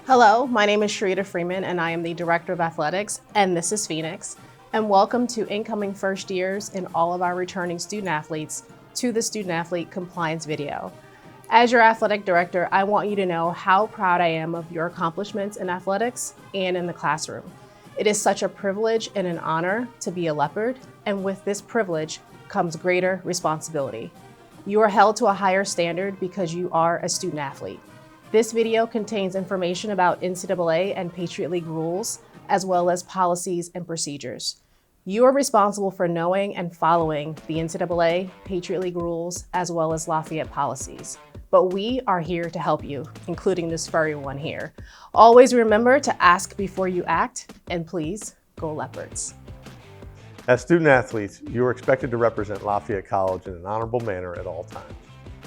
Hello, my name is Sharita Freeman and I am the Director of Athletics, and this is Phoenix. And welcome to incoming first years and all of our returning student athletes to the Student Athlete Compliance video. As your athletic director, I want you to know how proud I am of your accomplishments in athletics and in the classroom. It is such a privilege and an honor to be a Leopard, and with this privilege comes greater responsibility. You are held to a higher standard because you are a student athlete. This video contains information about NCAA and Patriot League rules, as well as policies and procedures. You are responsible for knowing and following the NCAA, Patriot League rules, as well as Lafayette policies. But we are here to help you, including this furry one here. Always remember to ask before you act, and please, go Leopards. As student athletes, you are expected to represent Lafayette College in an honorable manner at all times.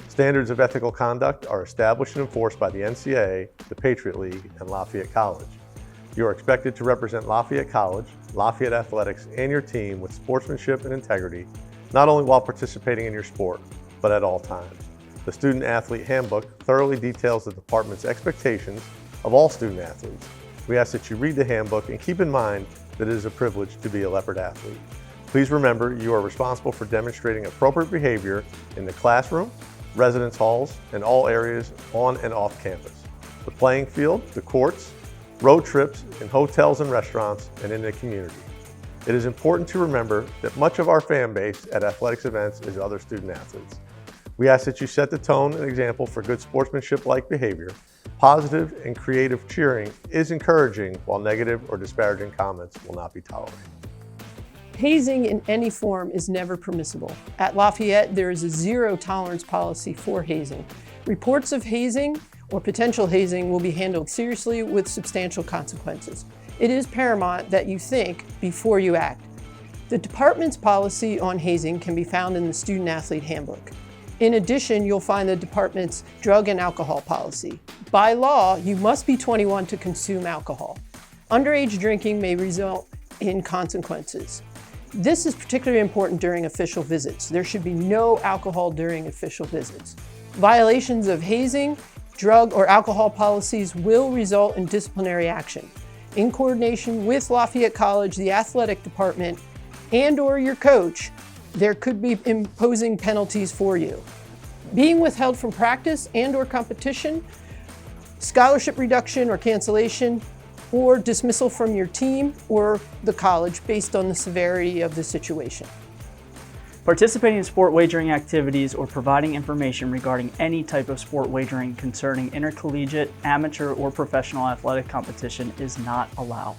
Standards of ethical conduct are established and enforced by the NCAA, the Patriot League, and Lafayette College. You are expected to represent Lafayette College, Lafayette Athletics, and your team with sportsmanship and integrity, not only while participating in your sport, but at all times. The Student Athlete Handbook thoroughly details the department's expectations of all student athletes. We ask that you read the handbook and keep in mind that it is a privilege to be a Leopard athlete. Please remember you are responsible for demonstrating appropriate behavior in the classroom, residence halls, and all areas on and off campus. The playing field, the courts, road trips, in hotels and restaurants, and in the community. It is important to remember that much of our fan base at athletics events is other student athletes. We ask that you set the tone and example for good sportsmanship-like behavior. Positive and creative cheering is encouraging, while negative or disparaging comments will not be tolerated. Hazing in any form is never permissible. At Lafayette, there is a zero tolerance policy for hazing. Reports of hazing or potential hazing will be handled seriously with substantial consequences. It is paramount that you think before you act. The department's policy on hazing can be found in the Student Athlete Handbook. In addition, you'll find the department's drug and alcohol policy. By law, you must be 21 to consume alcohol. Underage drinking may result in consequences. This is particularly important during official visits. There should be no alcohol during official visits. Violations of hazing, drug, or alcohol policies will result in disciplinary action. In coordination with Lafayette College, the athletic department, and/or your coach, there could be imposing penalties for you. Being withheld from practice and/or competition, scholarship reduction or cancellation, or dismissal from your team or the college based on the severity of the situation. Participating in sport wagering activities or providing information regarding any type of sport wagering concerning intercollegiate, amateur, or professional athletic competition is not allowed.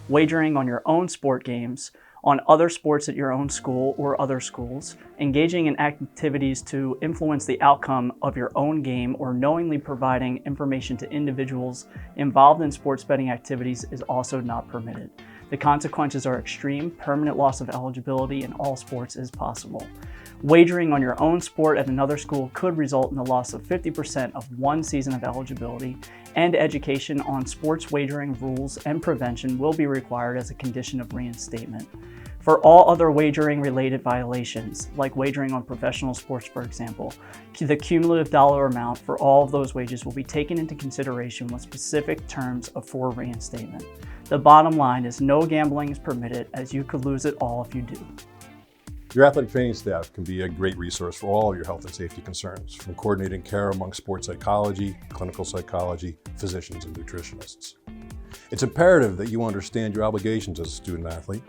Wagering on your own sport games, on other sports at your own school or other schools, engaging in activities to influence the outcome of your own game, or knowingly providing information to individuals involved in sports betting activities is also not permitted. The consequences are extreme. Permanent loss of eligibility in all sports is possible. Wagering on your own sport at another school could result in the loss of 50% of one season of eligibility, and education on sports wagering rules and prevention will be required as a condition of reinstatement. For all other wagering-related violations, like wagering on professional sports, for example, the cumulative dollar amount for all of those wages will be taken into consideration with specific terms for reinstatement. The bottom line is no gambling is permitted, as you could lose it all if you do. Your athletic training staff can be a great resource for all of your health and safety concerns, from coordinating care among sports psychology, clinical psychology, physicians, and nutritionists. It's imperative that you understand your obligations as a student athlete,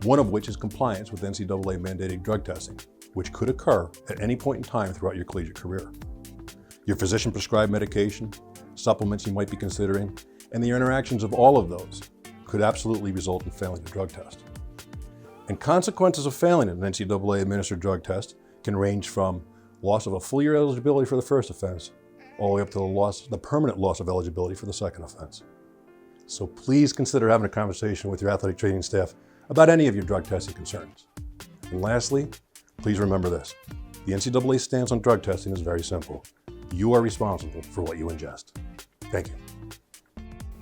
one of which is compliance with NCAA mandated drug testing, which could occur at any point in time throughout your collegiate career. Your physician-prescribed medication, supplements you might be considering, and the interactions of all of those could absolutely result in failing the drug test. And consequences of failing an NCAA-administered drug test can range from loss of a full year eligibility for the first offense, all the way up to the permanent loss of eligibility for the second offense. So please consider having a conversation with your athletic training staff about any of your drug testing concerns. And lastly, please remember this. The NCAA stance on drug testing is very simple. You are responsible for what you ingest. Thank you.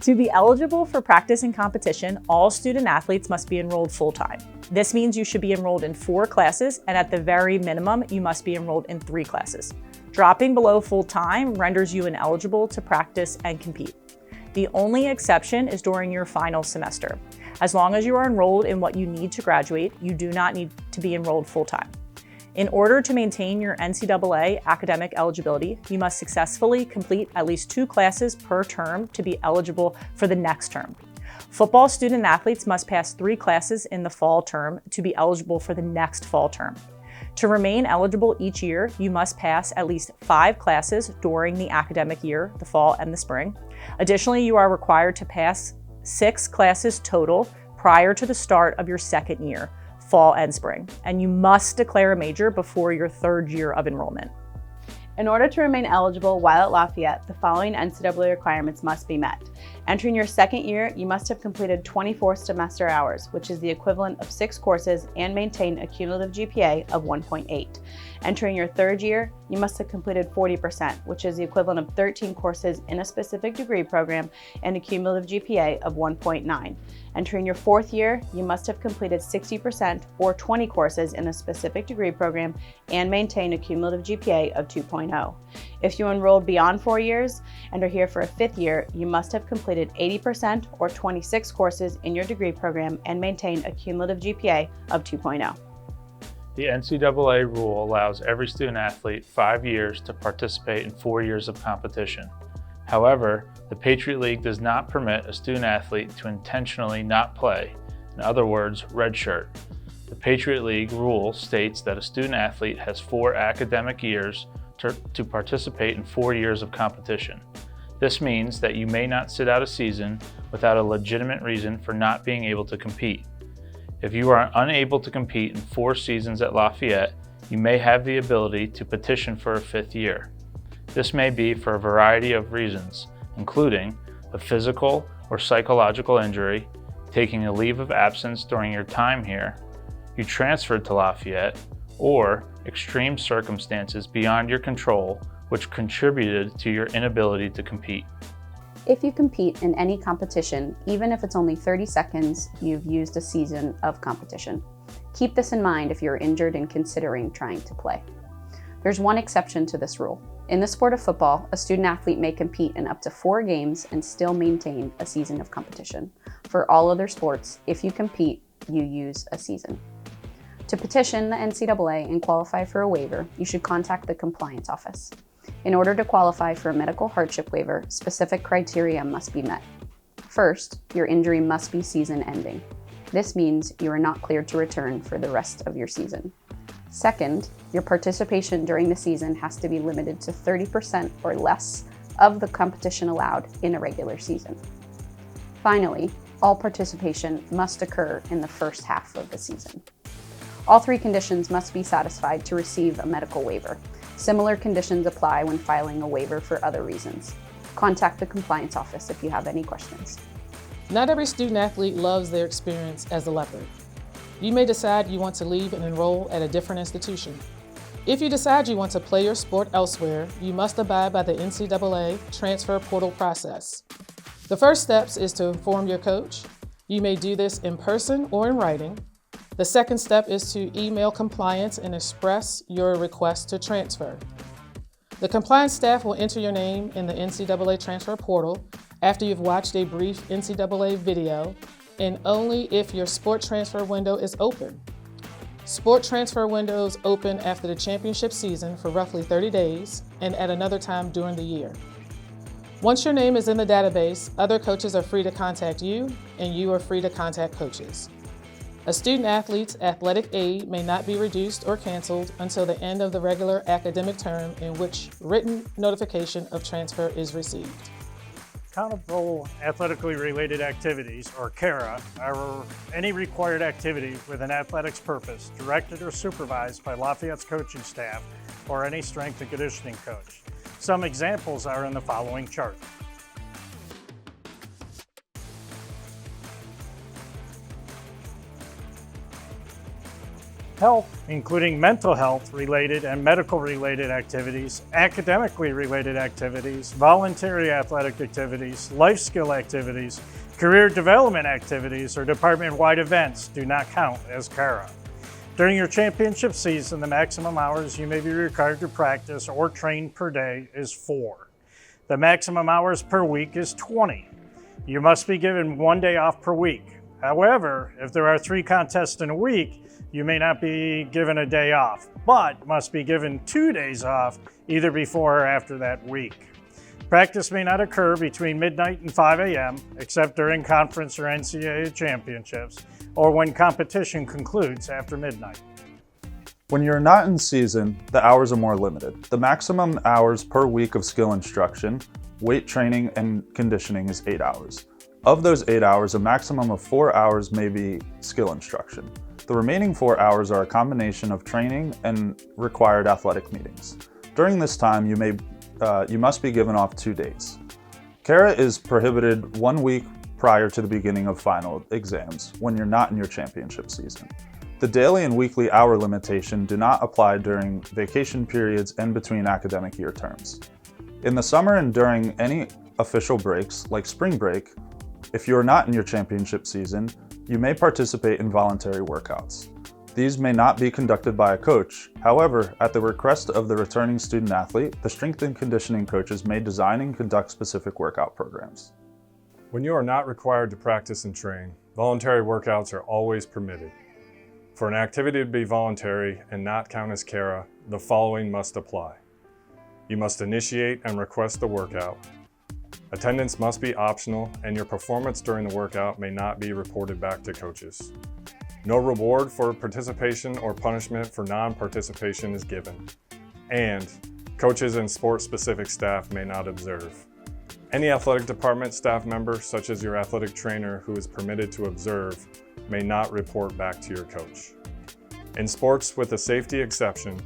To be eligible for practice and competition, all student athletes must be enrolled full-time. This means you should be enrolled in 4 classes, and at the very minimum, you must be enrolled in 3 classes. Dropping below full-time renders you ineligible to practice and compete. The only exception is during your final semester. As long as you are enrolled in what you need to graduate, you do not need to be enrolled full-time. In order to maintain your NCAA academic eligibility, you must successfully complete at least 2 classes per term to be eligible for the next term. Football student athletes must pass 3 classes in the fall term to be eligible for the next fall term. To remain eligible each year, you must pass at least 5 classes during the academic year, the fall and the spring. Additionally, you are required to pass 6 classes total prior to the start of your second year, fall and spring, and you must declare a major before your 3rd year of enrollment. In order to remain eligible while at Lafayette, the following NCAA requirements must be met. Entering your second year, you must have completed 24 semester hours, which is the equivalent of 6 courses, and maintain a cumulative GPA of 1.8. Entering your 3rd year, you must have completed 40%, which is the equivalent of 13 courses in a specific degree program and a cumulative GPA of 1.9. Entering your 4th year, you must have completed 60% or 20 courses in a specific degree program and maintain a cumulative GPA of 2.0. If you enrolled beyond 4 years and are here for a 5th year, you must have completed 80% or 26 courses in your degree program and maintain a cumulative GPA of 2.0. The NCAA rule allows every student athlete 5 years to participate in 4 years of competition. However, the Patriot League does not permit a student athlete to intentionally not play, in other words, redshirt. The Patriot League rule states that a student athlete has 4 academic years to participate in 4 years of competition. This means that you may not sit out a season without a legitimate reason for not being able to compete. If you are unable to compete in 4 seasons at Lafayette, you may have the ability to petition for a 5th year. This may be for a variety of reasons, including a physical or psychological injury, taking a leave of absence during your time here, you transferred to Lafayette, or extreme circumstances beyond your control which contributed to your inability to compete. If you compete in any competition, even if it's only 30 seconds, you've used a season of competition. Keep this in mind if you're injured and considering trying to play. There's one exception to this rule. In the sport of football, a student athlete may compete in up to 4 games and still maintain a season of competition. For all other sports, if you compete, you use a season. To petition the NCAA and qualify for a waiver, you should contact the compliance office. In order to qualify for a medical hardship waiver, specific criteria must be met. First, your injury must be season ending. This means you are not cleared to return for the rest of your season. Second, your participation during the season has to be limited to 30% or less of the competition allowed in a regular season. Finally, all participation must occur in the first half of the season. All 3 conditions must be satisfied to receive a medical waiver. Similar conditions apply when filing a waiver for other reasons. Contact the compliance office if you have any questions. Not every student athlete loves their experience as a leopard. You may decide you want to leave and enroll at a different institution. If you decide you want to play your sport elsewhere, you must abide by the NCAA transfer portal process. The first steps is to inform your coach. You may do this in person or in writing. The second step is to email compliance and express your request to transfer. The compliance staff will enter your name in the NCAA transfer portal after you've watched a brief NCAA video, and only if your sport transfer window is open. Sport transfer windows open after the championship season for roughly 30 days and at another time during the year. Once your name is in the database, other coaches are free to contact you, and you are free to contact coaches. A student athlete's athletic aid may not be reduced or canceled until the end of the regular academic term in which written notification of transfer is received. Accountable athletically related activities, or CARA, are any required activity with an athletics purpose, directed or supervised by Lafayette's coaching staff or any strength and conditioning coach. Some examples are in the following chart. Health, including mental health related and medical related activities, academically related activities, voluntary athletic activities, life skill activities, career development activities, or department-wide events do not count as CARA. During your championship season, the maximum hours you may be required to practice or train per day is 4. The maximum hours per week is 20. You must be given 1 day off per week. However, if there are 3 contests in a week, you may not be given a day off, but must be given 2 days off either before or after that week. Practice may not occur between midnight and 5 a.m., except during conference or NCAA championships, or when competition concludes after midnight. When you're not in season, the hours are more limited. The maximum hours per week of skill instruction, weight training, and conditioning is 8 hours. Of those 8 hours, a maximum of 4 hours may be skill instruction. The remaining 4 hours are a combination of training and required athletic meetings. During this time, you must be given off 2 days. CARA is prohibited 1 week prior to the beginning of final exams when you're not in your championship season. The daily and weekly hour limitation do not apply during vacation periods and between academic year terms. In the summer and during any official breaks, like spring break, if you are not in your championship season, you may participate in voluntary workouts. These may not be conducted by a coach. However, at the request of the returning student athlete, the strength and conditioning coaches may design and conduct specific workout programs. When you are not required to practice and train, voluntary workouts are always permitted. For an activity to be voluntary and not count as CARA, the following must apply. You must initiate and request the workout. Attendance must be optional, and your performance during the workout may not be reported back to coaches. No reward for participation or punishment for non-participation is given. And coaches and sport-specific staff may not observe. Any athletic department staff member, such as your athletic trainer who is permitted to observe, may not report back to your coach. In sports with a safety exception,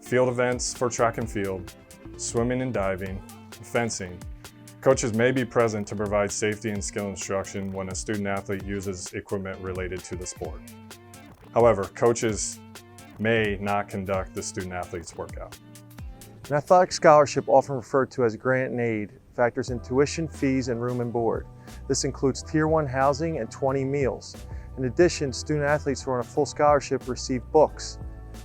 field events for track and field, swimming and diving, fencing, coaches may be present to provide safety and skill instruction when a student athlete uses equipment related to the sport. However, coaches may not conduct the student athlete's workout. An athletic scholarship, often referred to as grant and aid, factors in tuition, fees, and room and board. This includes Tier 1 housing and 20 meals. In addition, student athletes who are on a full scholarship receive books.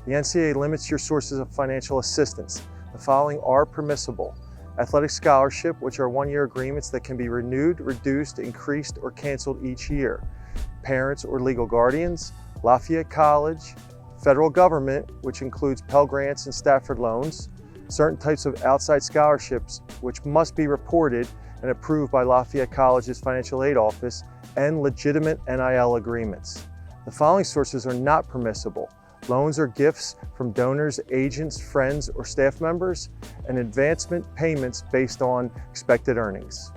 The NCAA limits your sources of financial assistance. The following are permissible: athletic scholarship, which are 1-year agreements that can be renewed, reduced, increased, or canceled each year. Parents or legal guardians, Lafayette College, federal government, which includes Pell Grants and Stafford loans, certain types of outside scholarships, which must be reported and approved by Lafayette College's Financial Aid Office, and legitimate NIL agreements. The following sources are not permissible: loans or gifts from donors, agents, friends, or staff members, and advancement payments based on expected earnings.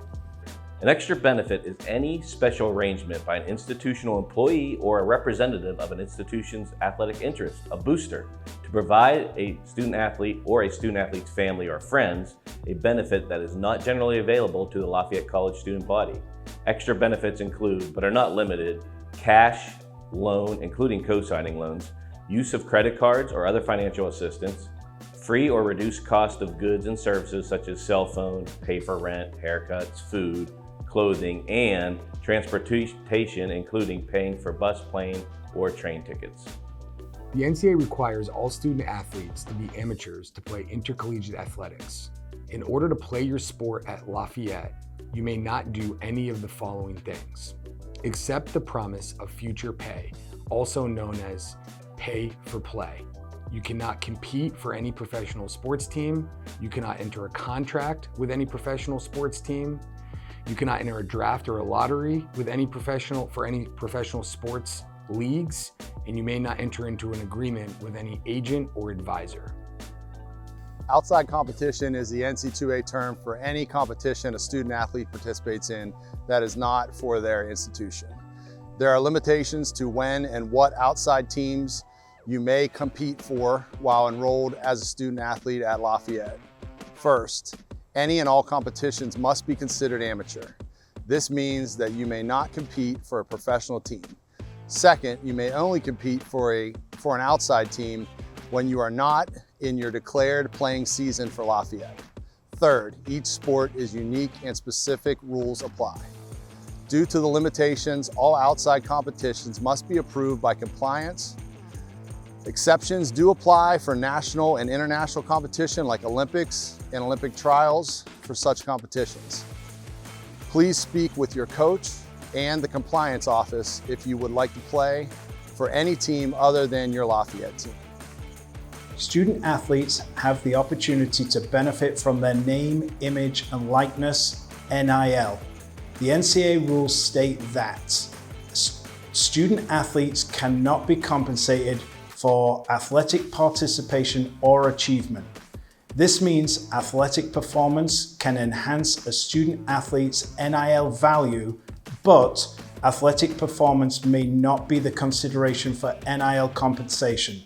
An extra benefit is any special arrangement by an institutional employee or a representative of an institution's athletic interest, a booster, to provide a student athlete or a student athlete's family or friends a benefit that is not generally available to the Lafayette College student body. Extra benefits include, but are not limited, cash, loan, including co-signing loans, use of credit cards or other financial assistance, free or reduced cost of goods and services such as cell phone, pay for rent, haircuts, food, clothing, and transportation, including paying for bus, plane, or train tickets. The NCAA requires all student athletes to be amateurs to play intercollegiate athletics. In order to play your sport at Lafayette, you may not do any of the following things: accept the promise of future pay, also known as pay for play. You cannot compete for any professional sports team. You cannot enter a contract with any professional sports team. You cannot enter a draft or a lottery with any professional sports leagues, and you may not enter into an agreement with any agent or advisor. Outside competition is the NC2A term for any competition a student athlete participates in that is not for their institution. There are limitations to when and what outside teams you may compete for while enrolled as a student athlete at Lafayette. First, any and all competitions must be considered amateur. This means that you may not compete for a professional team. Second, you may only compete for an outside team when you are not in your declared playing season for Lafayette. Third, each sport is unique and specific rules apply. Due to the limitations, all outside competitions must be approved by compliance. Exceptions do apply for national and international competition like Olympics and Olympic trials for such competitions. Please speak with your coach and the compliance office if you would like to play for any team other than your Lafayette team. Student athletes have the opportunity to benefit from their name, image, and likeness, NIL. The NCAA rules state that student athletes cannot be compensated for athletic participation or achievement. This means athletic performance can enhance a student athlete's NIL value, but athletic performance may not be the consideration for NIL compensation.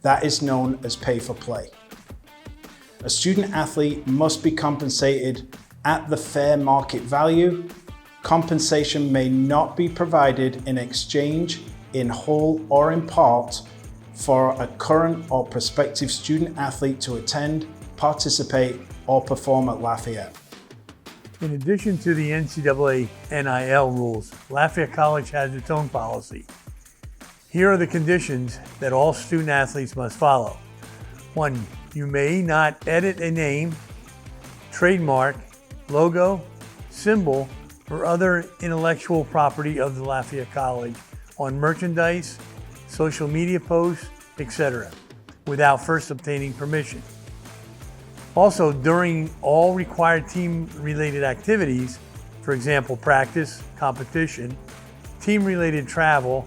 That is known as pay for play. A student athlete must be compensated at the fair market value. Compensation may not be provided in exchange, in whole or in part, for a current or prospective student athlete to attend, participate, or perform at Lafayette. In addition to the NCAA NIL rules, Lafayette College has its own policy. Here are the conditions that all student athletes must follow. 1. You may not edit a name, trademark, logo, symbol, or other intellectual property of the Lafayette College on merchandise, social media posts, etc., without first obtaining permission. Also, during all required team-related activities, for example, practice, competition, team-related travel,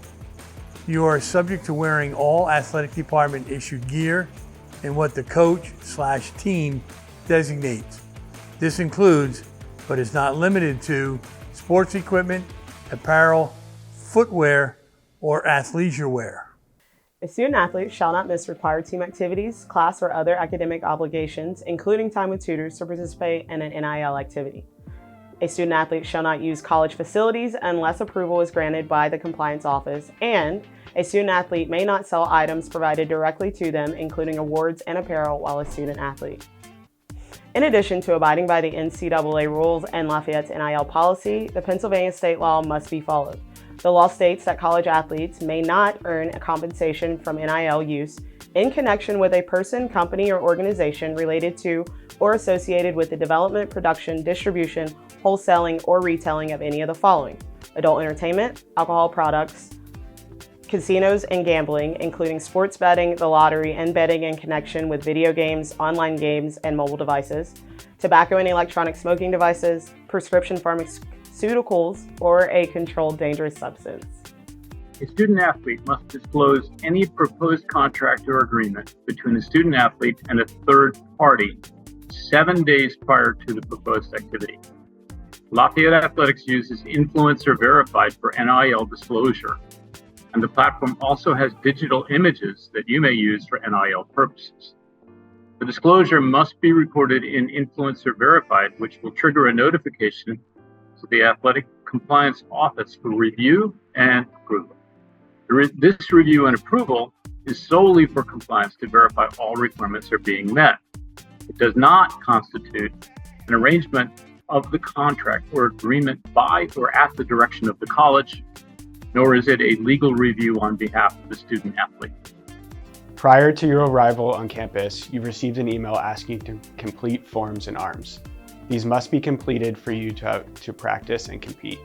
you are subject to wearing all athletic department issued gear and what the coach/team designates. This includes, but is not limited to, sports equipment, apparel, footwear, or athleisure wear. A student athlete shall not miss required team activities, class, or other academic obligations, including time with tutors, to participate in an NIL activity. A student athlete shall not use college facilities unless approval is granted by the compliance office, and a student athlete may not sell items provided directly to them, including awards and apparel, while a student athlete. In addition to abiding by the NCAA rules and Lafayette's NIL policy, the Pennsylvania state law must be followed. The law states that college athletes may not earn a compensation from NIL use in connection with a person, company, or organization related to or associated with the development, production, distribution, wholesaling, or retailing of any of the following: adult entertainment, alcohol products, casinos and gambling, including sports betting, the lottery, and betting in connection with video games, online games, and mobile devices, tobacco and electronic smoking devices, prescription pharmaceuticals, or a controlled dangerous substance. A student athlete must disclose any proposed contract or agreement between a student athlete and a third party 7 days prior to the proposed activity. Lafayette Athletics uses Influencer Verified for NIL disclosure, and the platform also has digital images that you may use for NIL purposes. The disclosure must be recorded in Influencer Verified, which will trigger a notification to the Athletic Compliance Office for review and approval. This review and approval is solely for compliance to verify all requirements are being met. It does not constitute an arrangement of the contract or agreement by or at the direction of the college, nor is it a legal review on behalf of the student athlete. Prior to your arrival on campus, you received an email asking you to complete forms and ARMs. These must be completed for you to practice and compete.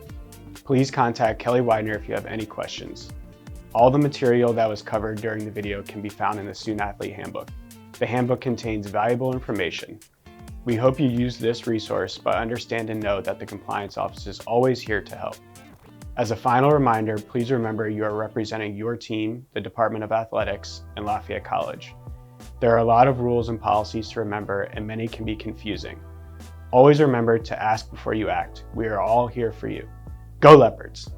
Please contact Kelly Widener if you have any questions. All the material that was covered during the video can be found in the Student Athlete Handbook. The handbook contains valuable information. We hope you use this resource, but understand and know that the Compliance Office is always here to help. As a final reminder, please remember you are representing your team, the Department of Athletics, and Lafayette College. There are a lot of rules and policies to remember, and many can be confusing. Always remember to ask before you act. We are all here for you. Go Leopards!